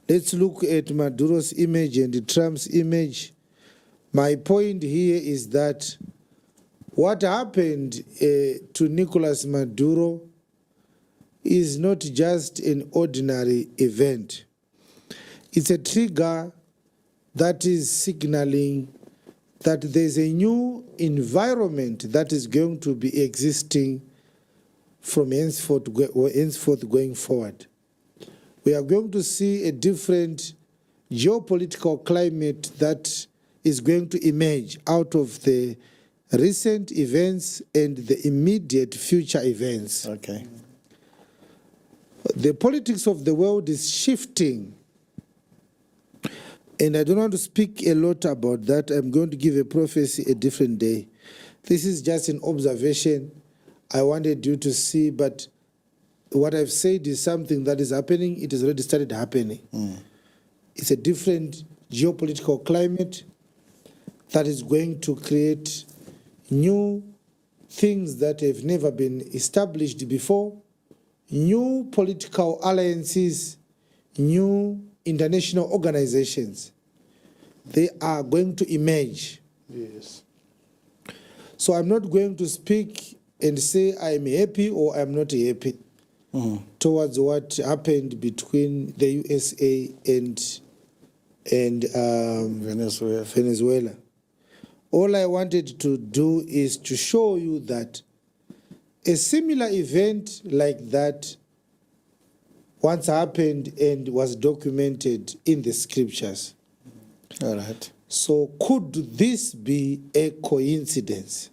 Let's look at Maduro's image and Trump's image. My point here is that what happened to Nicolas Maduro is not just an ordinary event. It's a trigger that is signaling that there's a new environment that is going to be existing from henceforth going forward. We are going to see a different geopolitical climate that is going to emerge out of the recent events and the immediate future events. Okay. The politics of the world is shifting. And I don't want to speak a lot about that. I'm going to give a prophecy a different day. This is just an observation I wanted you to see, but what I've said is something that is happening. It has already started happening. It's a different geopolitical climate that is going to create new things that have never been established before, new political alliances, new international organizations. They are going to emerge. Yes. So I'm not going to speak and say I'm happy or I'm not happy towards what happened between the USA and Venezuela. All I wanted to do is to show you that a similar event like that once happened and was documented in the scriptures. All right. So could this be a coincidence?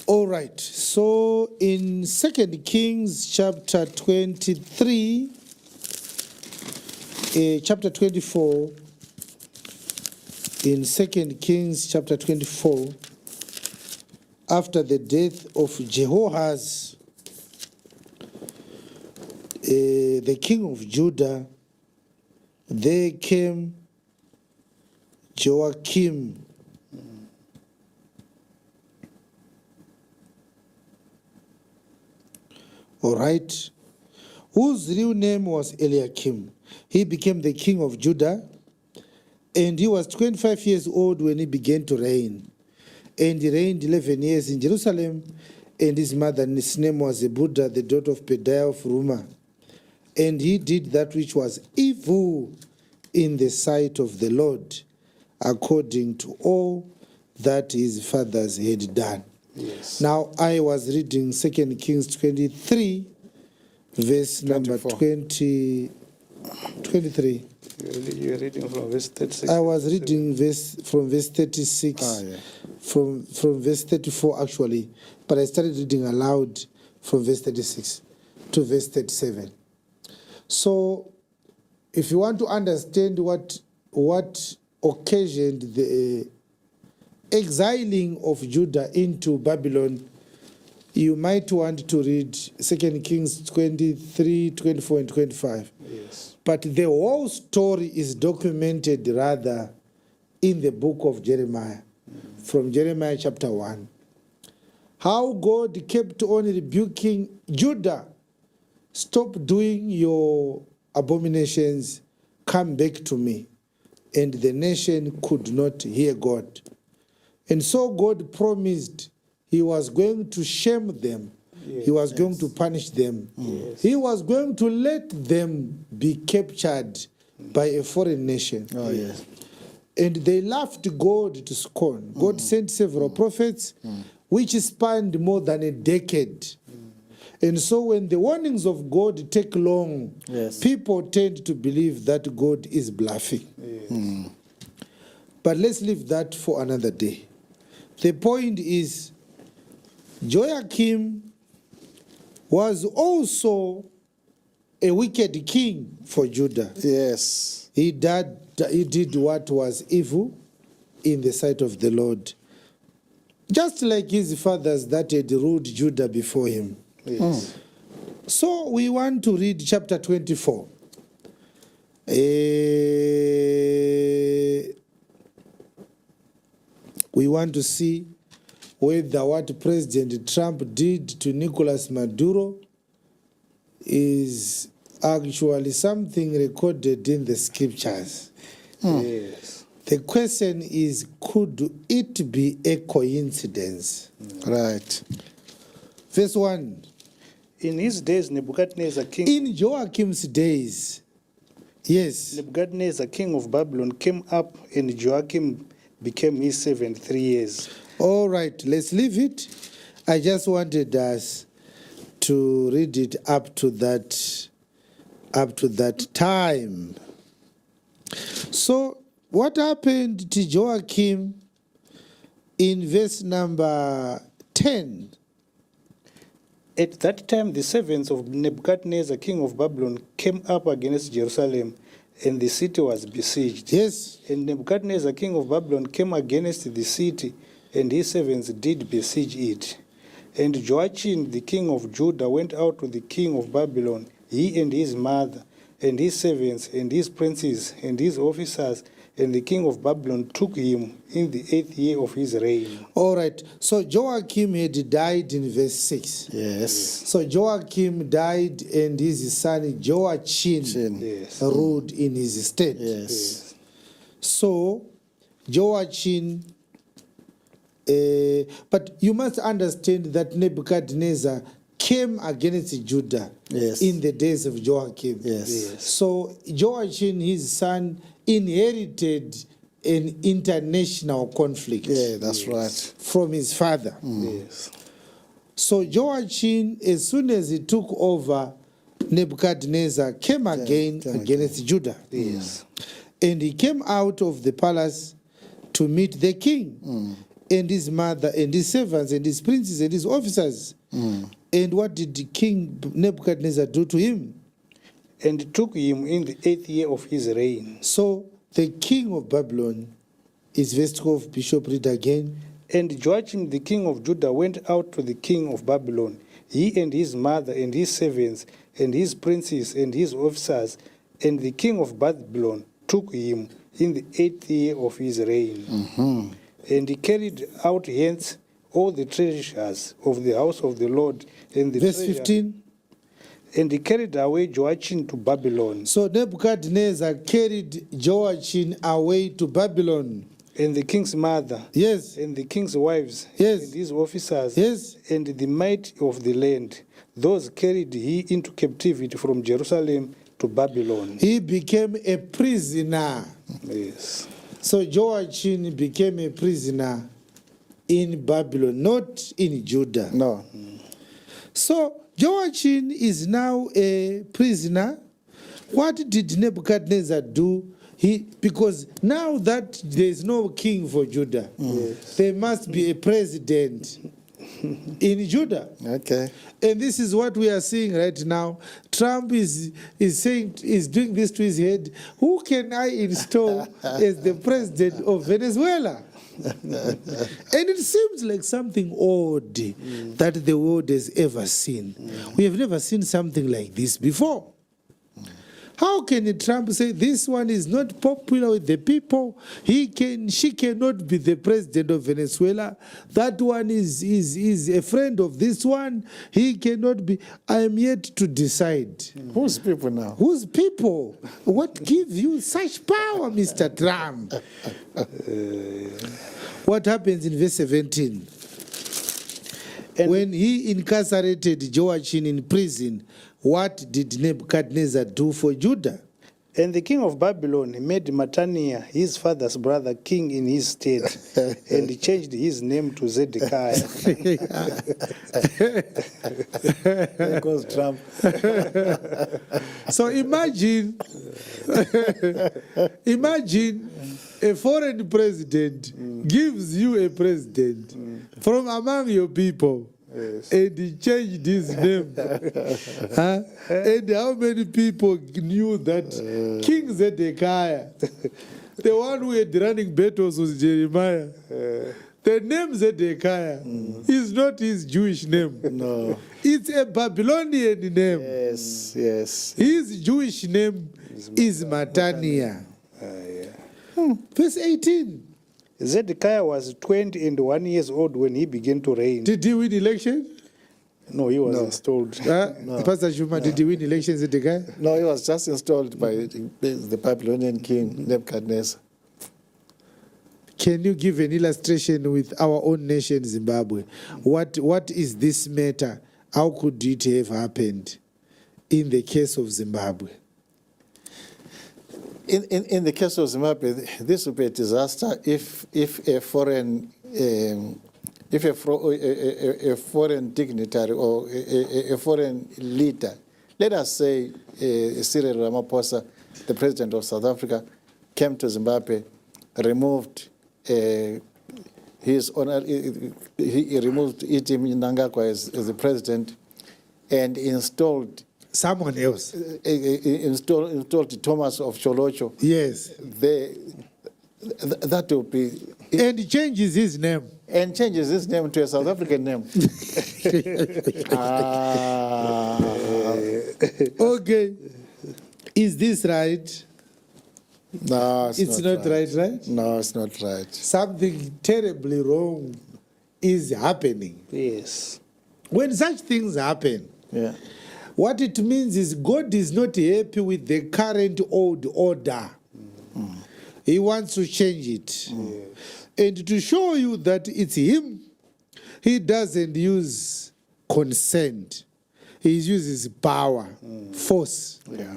All right. So in 2 Kings chapter 23, chapter 24, in 2 Kings chapter 24, after the death of Jehoahaz, the king of Judah, there came Joachim. All right, whose real name was Eliakim. He became the king of Judah, and he was 25 years old when he began to reign. And he reigned 11 years in Jerusalem, and his mother's name was Zebudah, the daughter of Pedaiah of Rumah. And he did that which was evil in the sight of the Lord, according to all that his fathers had done. Yes. Now, I was reading 2 Kings 23, verse number 23. You're reading from verse 36. I was reading from verse 36, from verse 34 actually, but I started reading aloud from verse 36 to verse 37. So, if you want to understand what occasioned the exiling of Judah into Babylon, you might want to read 2 Kings 23, 24, and 25. Yes. But the whole story is documented rather in the book of Jeremiah, from Jeremiah chapter 1. How God kept on rebuking Judah. Stop doing your abominations, come back to me. And the nation could not hear God. And so God promised he was going to shame them. Yes. He was going to punish them. Yes. He was going to let them be captured by a foreign nation. Oh, yes. And they laughed God to scorn. God sent several prophets, which spanned more than a decade. And so when the warnings of God take long, people tend to believe that God is bluffing. Yes. But let's leave that for another day. The point is, Joachim was also a wicked king for Judah. Yes. He did what was evil in the sight of the Lord, just like his fathers that had ruled Judah before him. Yes. So we want to read chapter 24. We want to see whether what President Trump did to Nicolas Maduro is actually something recorded in the scriptures. Yes. The question is, could it be a coincidence? Right. Verse 1. In his days, Nebuchadnezzar, king In Joachim's days, yes. Nebuchadnezzar, king of Babylon, came up, and Joachim became his servant 3 years. All right, let's leave it. I just wanted us to read it up to that time. So what happened to Joachim in verse number 10? At that time, the servants of Nebuchadnezzar, king of Babylon, came up against Jerusalem, and the city was besieged. Yes. And Nebuchadnezzar, king of Babylon, came against the city, and his servants did besiege it. And Joachim, the king of Judah, went out to the king of Babylon, he and his mother, and his servants, and his princes, and his officers, and the king of Babylon took him in the 8th year of his reign. All right. So Joachim had died in verse 6. Yes. So Joachim died, and his son Joachim Yes. ruled in his stead. Yes. So Joachim, but you must understand that Nebuchadnezzar came against Judah in the days of Joachim. Yes. So Joachim, his son, inherited an international conflict. Yeah, that's right. From his father. Yes. So Joachim, as soon as he took over, Nebuchadnezzar came again against Judah. Yes. And he came out of the palace to meet the king and his mother and his servants and his princes and his officers. And what did the king Nebuchadnezzar do to him? And took him in the 8th year of his reign. So the king of Babylon is verse 12, Bishop, read again. And Joachim, the king of Judah, went out to the king of Babylon, he and his mother and his servants and his princes and his officers, and the king of Babylon took him in the 8th year of his reign. And he carried out hence all the treasures of the house of the Lord and the Verse treasure. 15. And he carried away Joachim to Babylon. So Nebuchadnezzar carried Joachim away to Babylon. And the king's mother. Yes. And the king's wives. Yes. And his officers. Yes. And the might of the land. Those carried he into captivity from Jerusalem to Babylon. He became a prisoner. Yes. So Joachim became a prisoner in Babylon, not in Judah. No. So Joachim is now a prisoner. What did Nebuchadnezzar do? Because now that there is no king for Judah, there must be a president in Judah. Okay. And this is what we are seeing right now. Trump is doing this to his head. Who can I install as the president of Venezuela? And it seems like something odd that the world has ever seen. We have never seen something like this before. How can Trump say this one is not popular with the people? She cannot be the president of Venezuela. That one is a friend of this one. He cannot be. I am yet to decide. Whose people now? Whose people? What gives you such power, Mr. Trump? What happens in verse 17? When he incarcerated Joachim in prison, what did Nebuchadnezzar do for Judah? And the king of Babylon made Mattaniah, his father's brother, king in his stead, and he changed his name to Zedekiah. There goes Trump. So imagine a foreign president gives you a president from among your people. Yes. And he changed his name. And how many people knew that King Zedekiah, the one who had running battles with Jeremiah, the name Zedekiah is not his Jewish name. No. It's a Babylonian name. Yes, yes. His Jewish name is Mattaniah. Verse 18. Zedekiah was 21 years old when he began to reign. Did he win election? No, he was installed. Pastor Shuma, did he win elections at the guy? No, he was just installed by the Babylonian king Nebuchadnezzar. Can you give an illustration with our own nation, Zimbabwe? What is this matter? How could it have happened in the case of Zimbabwe? In the case of Zimbabwe, this would be a disaster if a foreign a foreign dignitary or a foreign leader, let us say Cyril Ramaphosa, the president of South Africa, came to Zimbabwe, removed his honor, he removed Itim Mnangagwa as the president and installed Someone else. Installed Thomas of Cholocho. Yes. That will be... And he changes his name. And changes his name to a South African name. Okay. Is this right? No, it's not right? No, it's not right. Something terribly wrong is happening. Yes. When such things happen, yeah, what it means is God is not happy with the current old order. Mm. He wants to change it. Mm. And to show you that it's him, he doesn't use consent. He uses power, force. Yeah.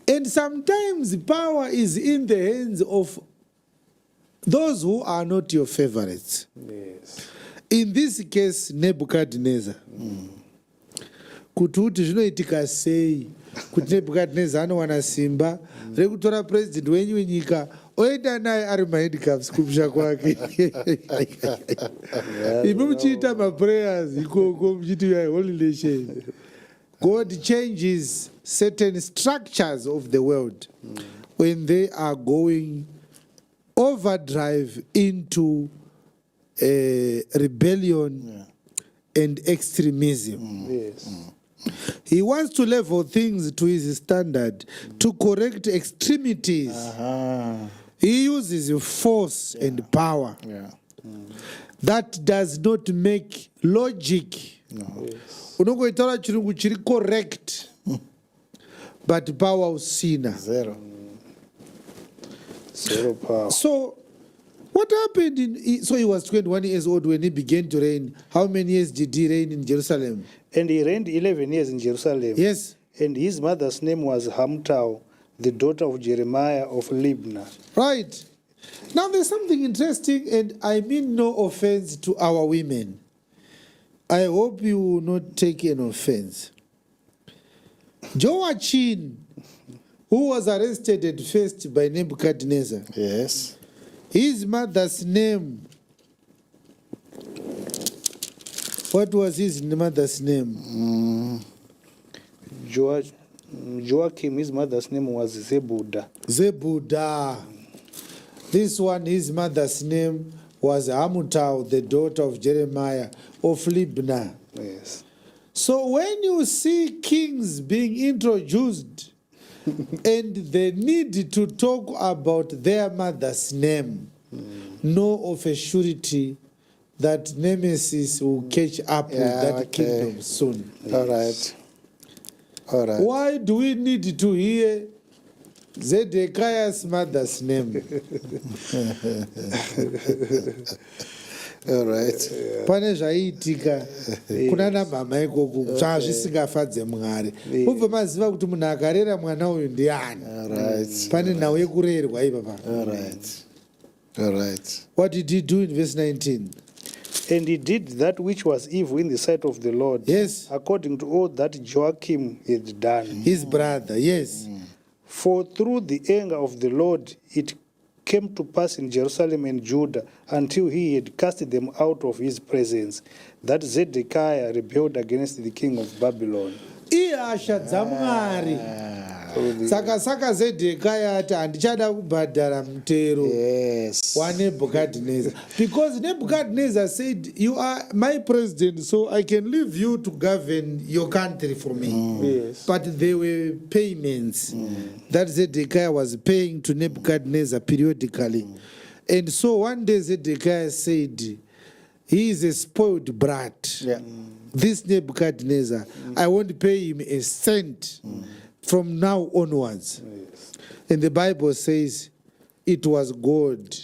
And sometimes power is in the hands of those who are not your favorites. Yes. In this case, Nebuchadnezzar. Kuti zvinoitika sei kuti Nebuchadnezzar anowana simba rekutora president wenyu wenyika oenda naye ari mahandicapes kumusha kwake. Imi muchiita maprayers ikoko muchiti holy nation. God changes certain structures of the world when they are going overdrive into rebellion and extremism. Yes. He wants to level things to his standard, to correct extremities. He uses force and power. Yeah. That does not make logic. No. Unongoitaura chirungu chiri correct, but power usina. Zero power. So what happened so he was 21 years old when he began to reign. How many years did he reign in Jerusalem? And he reigned 11 years in Jerusalem. Yes. And his mother's name was Hamtal, the daughter of Jeremiah of Libnah. Right. Now there's something interesting, and I mean no offense to our women. I hope you will not take an offense. Joachim, who was arrested at first by Nebuchadnezzar. Yes. His mother's name. What was his mother's name? Joachim, his mother's name was Zebudah. Zebudah. This one, his mother's name was Hamutal, the daughter of Jeremiah of Libnah. Yes. So when you see kings being introduced and the need to talk about their mother's name, know of a surety that Nemesis will catch up with that kingdom soon. All right. All right. Why do we need to hear Zedekiah's mother's name? All right. Pane zvaiitika kuna namama ikoko zvisingafadze Mwari. Ubva maziva kuti munhu akarera mwana uyu ndiani. Pane nhau yekurerwa ipapa. All right. All right. What did he do in verse 19? And he did that which was evil in the sight of the Lord. Yes. According to all that Joachim had done. His brother, yes. For through the anger of the Lord it came to pass in Jerusalem and Judah until he had cast them out of his presence, that Zedekiah rebelled against the king of Babylon. Ihasha dzamwari. Saka Zedekiah ati handichada kubhadhara mutero wa Nebuchadnezzar. Because Nebuchadnezzar said, you are my president, so I can leave you to govern your country for me. Yes. But there were payments that Zedekiah was paying to Nebuchadnezzar periodically. And so one day Zedekiah said, he is a spoiled brat. Yeah. This Nebuchadnezzar, I won't pay him a cent from now onwards. Yes. And the Bible says it was God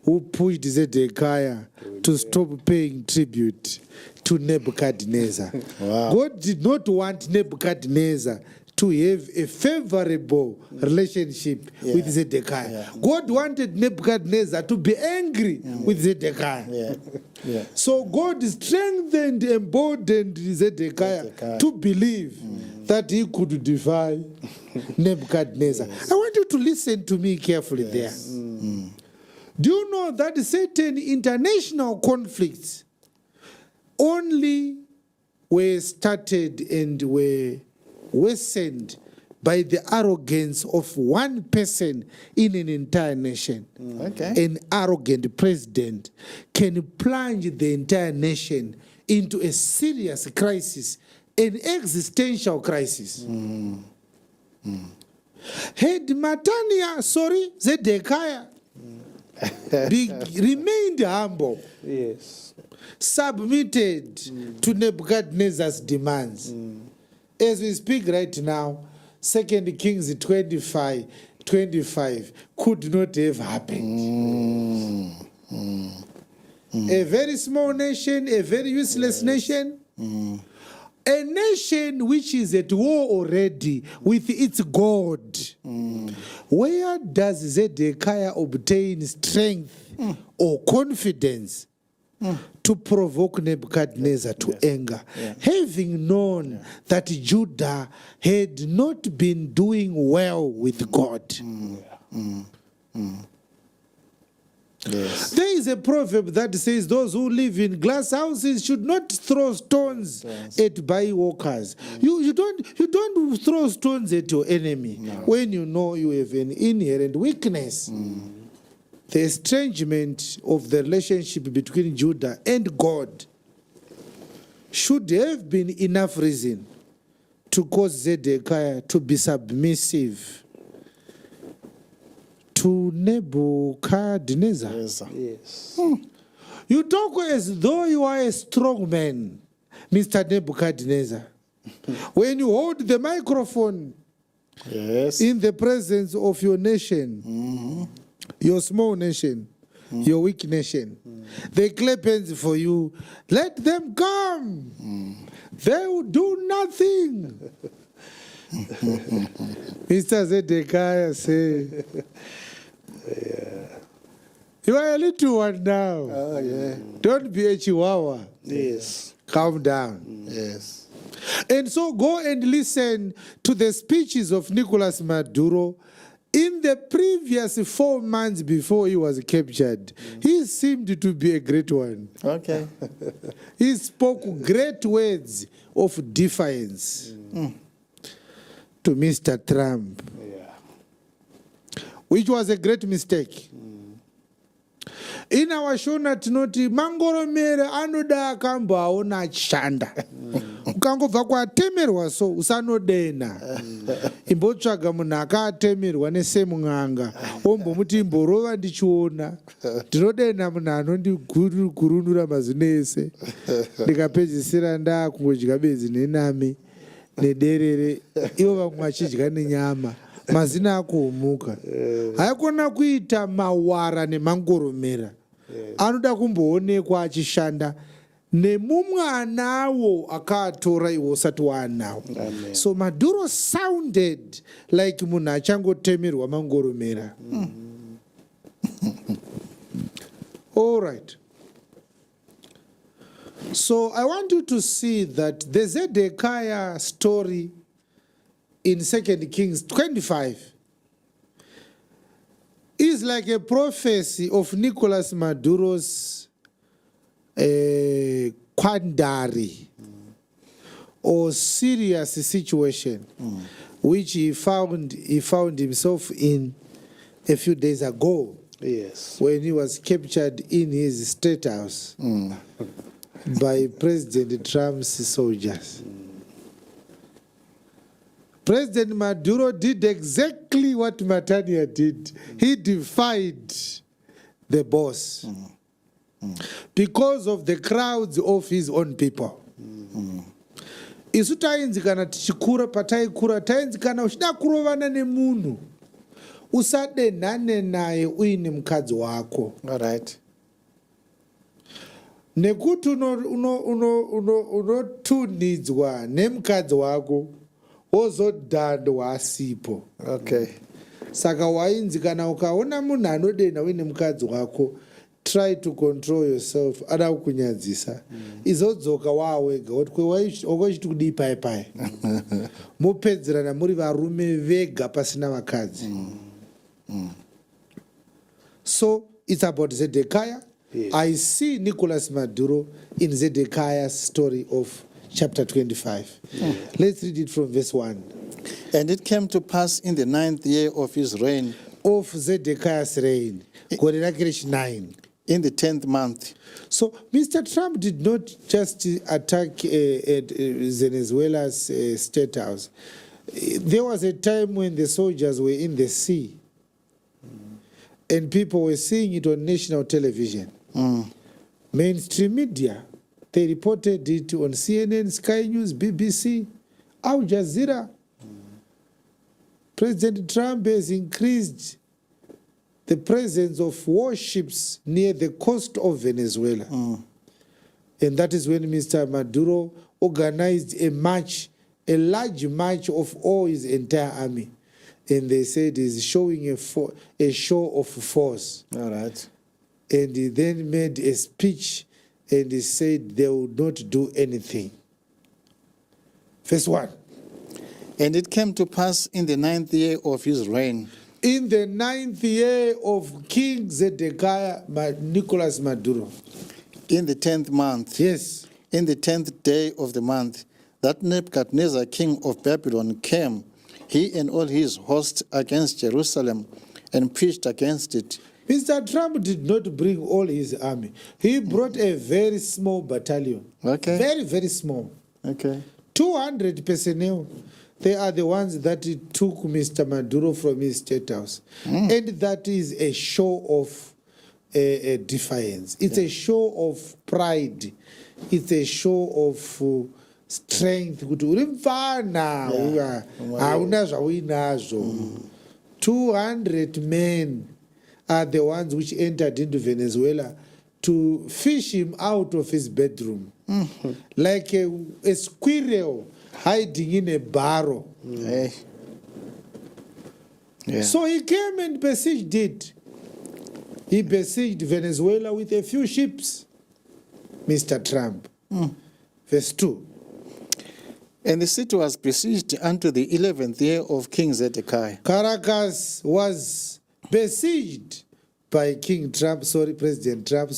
who pushed Zedekiah to stop paying tribute to Nebuchadnezzar. Wow. God did not want Nebuchadnezzar to have a favorable relationship with Zedekiah. Yeah. God wanted Nebuchadnezzar to be angry with Zedekiah. Yeah. Yeah. So God strengthened, emboldened Zedekiah to believe that he could defy Nebuchadnezzar. I want you to listen to me carefully there. Do you know that certain international conflicts only were started and were worsened by the arrogance of one person in an entire nation? Okay. An arrogant president can plunge the entire nation into a serious crisis, an existential crisis. Had Zedekiah remained humble, Yes. submitted to Nebuchadnezzar's demands. As we speak right now, 2 Kings 25 could not have happened. A very small nation, a very useless nation, a nation which is at war already with its God. Where does Zedekiah obtain strength or confidence to provoke Nebuchadnezzar to anger, having known that Judah had not been doing well with God? Yes. There is a proverb that says those who live in glass houses should not throw stones at bywalkers. You don't throw stones at your enemy when you know you have an inherent weakness. The estrangement of the relationship between Judah and God should have been enough reason to cause Zedekiah to be submissive to Nebuchadnezzar. Yes. Yes. You talk as though you are a strong man, Mr. Nebuchadnezzar. When you hold the microphone Yes. in the presence of your nation, your small nation, your weak nation, they clap hands for you. Let them come. They will do nothing. Mr. Zedekiah said, you are a little one now. Oh, yeah. Don't be a chihuahua. Yes. Calm down. Yes. And so go and listen to the speeches of Nicolas Maduro. In the previous 4 months before he was captured, he seemed to be a great one. Okay. He spoke great words of defiance to Mr. Trump, Yeah. which was a great mistake. In our show tinoti mangoromere anoda akamboaona achishanda. Ukangobva kwatemerwa so usanodena. Imbotsvaga munhu akaatemerwa nesemung'anga ombomuti imborova ndichiona. Ndinodena munhu anondigurunura mazino ese. Ndikapedzisira ndaakungodya bedzi nenami nederere, ivo vamwe vachidya nenyama. Mazina akuumuka. Haikona kuita mawara nemangoromera. Anoda kumboonekwa achishanda nemumwana awo akaatora iwo usati waanawo. So Maduro sounded like munhu achangotemerwa mangoromera. All right. So I want you to see that the Zedekiah story in 2 Kings 25 is like a prophecy of Nicolas Maduro's quandary or serious situation which he found himself in a few days ago. Yes. When he was captured in his state house by President Trump's soldiers. President Maduro did exactly what Matania did. He defied the boss, because of the crowds of his own people. Isu tainzi kana tichikura pataikura tainzi kana uchida kurovana nemunhu usadenhane naye uine mukadzi wako. All right. Nekuti unotunidzwa nemukadzi wako wozodhandwa asipo. Okay. Saka wainzi kana ukaona munhu anodenha uine mukadzi wako, try to control yourself. Ada kukunyadzisa izodzoka wawega kuti wakochiti kudii pai pai mupedzerana muri varume vega pasina vakadzi. So it's about Zedekiah. Yes. I see Nicolas Maduro in Zedekiah's story of chapter 25. Let's read it from verse 1. And it came to pass in the 9th year of his reign, Of Zedekiah's reign, gore rake rechi9, in the 10th month. So Mr. Trump did not just attack Venezuela's state house. There was a time when the soldiers were in the sea and people were seeing it on national television. Mainstream media, they reported it on CNN, Sky News, BBC, Al Jazeera. President Trump has increased the presence of warships near the coast of Venezuela. And that is when Mr. Maduro organized a march, a large march of all his entire army. And they said he's showing a show of force. All right. And he then made a speech and he said they would not do anything. Verse 1. And it came to pass in the 9th year of his reign, In the 9th year of King Zedekiah, Nicolas Maduro. in the 10th month, Yes. in the 10th day of the month, that Nebuchadnezzar king of Babylon came, he and all his host, against Jerusalem, and preached against it. Mr. Trump did not bring all his army. He brought a very small battalion. Okay. Very, very small. Okay. 200 personnel. They are the ones that took Mr. Maduro from his state house. And that is a show of defiance. It's a show of pride. It's a show of strength. Kuti uri mfana, hauna zvauinazvo. 200 men are the ones which entered into Venezuela to fish him out of his bedroom. Like a squirrel hiding in a barrel. Hey. Yeah. So he came and besieged it. He besieged Venezuela with a few ships, Mr. Trump. Verse 2. And the city was besieged unto the 11th year of King Zedekiah. Caracas was besieged by President Trump,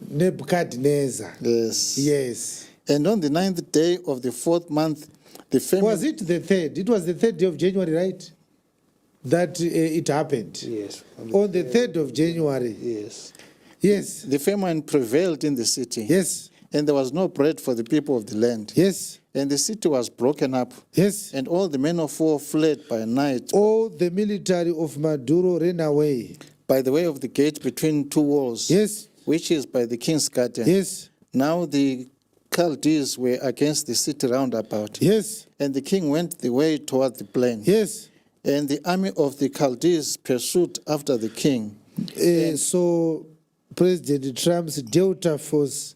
Nebuchadnezzar. Yes. Yes. And on the 9th day of the 4th month, the famine... Was it the 3rd? It was the 3rd day of January, right? That it happened. Yes. On the 3rd of January. Yes. Yes. The famine prevailed in the city. Yes. And there was no bread for the people of the land. Yes. And the city was broken up. Yes. And all the men of war fled by night All the military of Maduro ran away. by the way of the gate between two walls, Yes. which is by the king's garden. Yes. Now the Chaldees were against the city round about. Yes. And the king went the way toward the plain. Yes. And the army of the Chaldees pursued after the king. So President Trump's Delta Force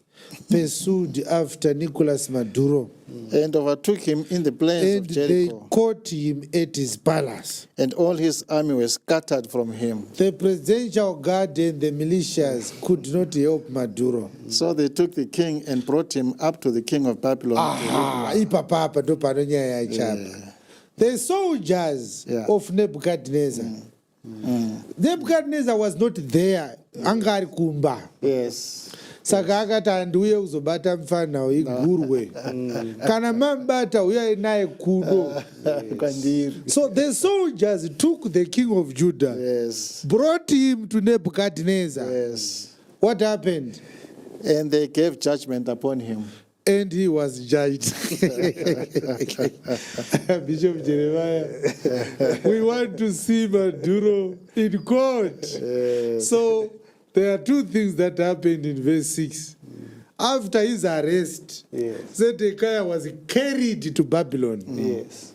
pursued after Nicolas Maduro. And overtook him in the plains And of they Jericho. caught him at his palace. And all his army was scattered from him. The presidential guard and the militias could not help Maduro. So they took the king and brought him up to the king of Babylon. Aha, ipapapa ndo pano nyaya yachapa. The soldiers of Nebuchadnezzar. Nebuchadnezzar was not there. Anga ari kumba. Yes. Saka akati handiuye kuzobata mufana igurwe. Kana mambata uyai naye kudo. So the soldiers took the king of Judah. Yes. Brought him to Nebuchadnezzar. Yes. What happened? And they gave judgment upon him. and he was judged. Bishop Jeremiah, we want to see Maduro in court. So there are two things that happened in verse 6. After his arrest, Zedekiah was carried to Babylon. Yes.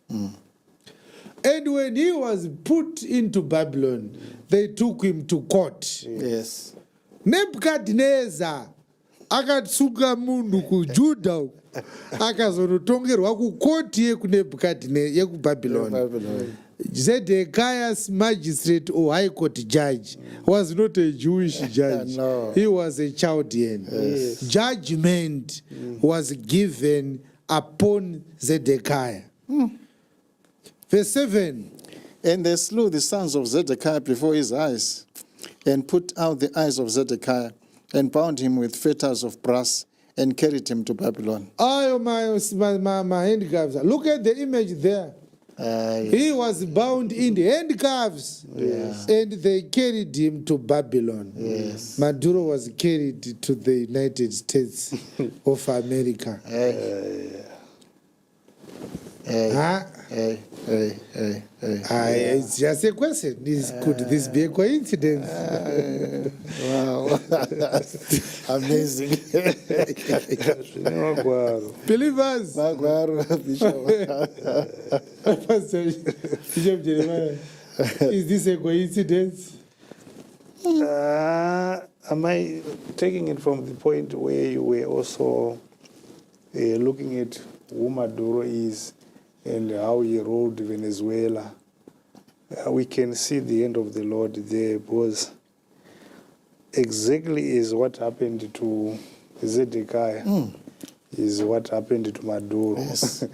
And when he was put into Babylon, they took him to court. Yes. Nebuchadnezzar akatsuka munhu kuJudha akazonotongerwa kukoti yekubhabhiloni. Zedekiah's magistrate or high court judge was not a Jewish judge. No. He was a Chaldean. Yes. Judgment was given upon Zedekiah. Verse 7. And they slew the sons of Zedekiah before his eyes, and put out the eyes of Zedekiah, and bound him with fetters of brass, and carried him to Babylon. Oh, my handcuffs. Look at the image there. He was bound in the handcuffs, and they carried him to Babylon. Yes. Maduro was carried to the United States of America. It's just a question. Could this be a coincidence? Wow. Amazing. Believers. Pastor Bishop Jeremiah, is this a coincidence? Am I taking it from the point where you were also looking at who Maduro is and how he ruled Venezuela? We can see the end of the Lord there, because exactly is what happened to Zedekiah is what happened to Maduro. Yes.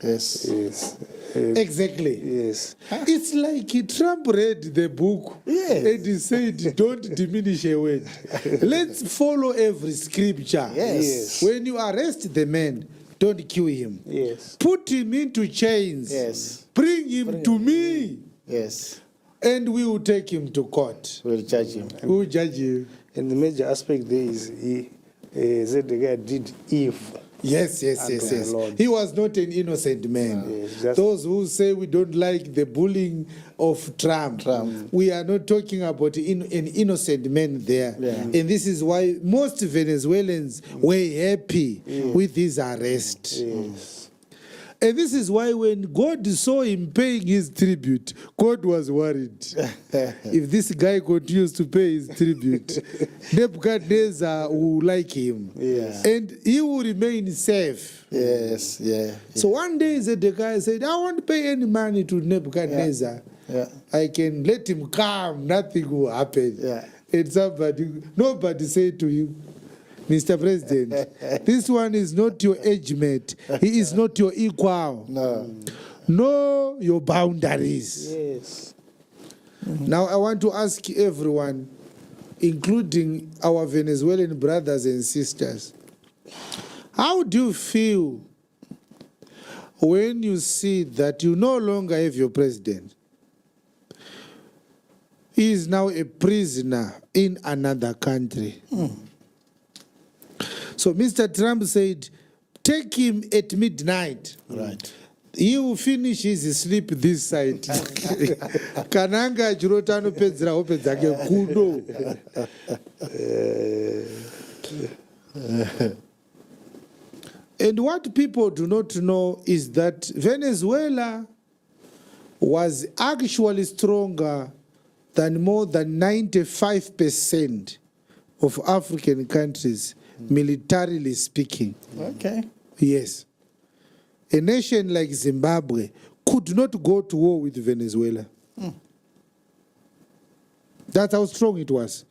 Yes. Yes. Exactly. Yes. It's like Trump read the book and he said, don't diminish a word. Let's follow every scripture. Yes. When you arrest the man, don't kill him. Yes. Put him into chains. Yes. Bring him to me. Yes. And we will take him to court. We'll judge him. We will judge you. And the major aspect there is Zedekiah did evil. Yes. Unto the Lord. He was not an innocent man. Yes, just- Those who say we don't like the bullying of Trump, we are not talking about an innocent man there. And this is why most Venezuelans were happy with his arrest. Yes. And this is why when God saw him paying his tribute, God was worried. If this guy continues to pay his tribute, Nebuchadnezzar will like him. Yes. And he will remain safe. Yes. Yeah. So one day Zedekiah said, I won't pay any money to Nebuchadnezzar. Yeah. I can let him come, nothing will happen. Yeah. And nobody said to him, Mr. President, this one is not your age mate. He is not your equal. No. Know your boundaries. Yes. Now I want to ask everyone, including our Venezuelan brothers and sisters, how do you feel when you see that you no longer have your president? He is now a prisoner in another country. So Mr. Trump said, take him at midnight. Right. He will finish his sleep this side. Kananga achirota anopedzera hope dzake kuno. And what people do not know is that Venezuela was actually stronger than more than 95% of African countries, militarily speaking. Okay. Yes. A nation like Zimbabwe could not go to war with Venezuela. That's how strong it was.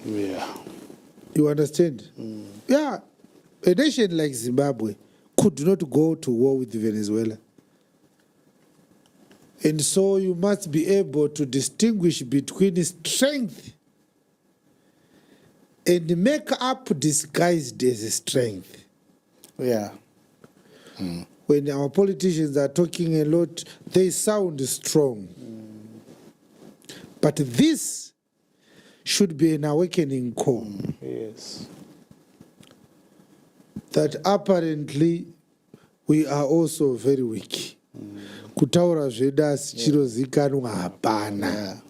Yeah. You understand? Yeah. A nation like Zimbabwe could not go to war with Venezuela. And so you must be able to distinguish between strength and make up disguised as strength. Yeah. When our politicians are talking a lot, they sound strong. But this should be an awakening call. Yes. That apparently we are also very weak. Kutaura zvedu asi chirozikanwa hapana.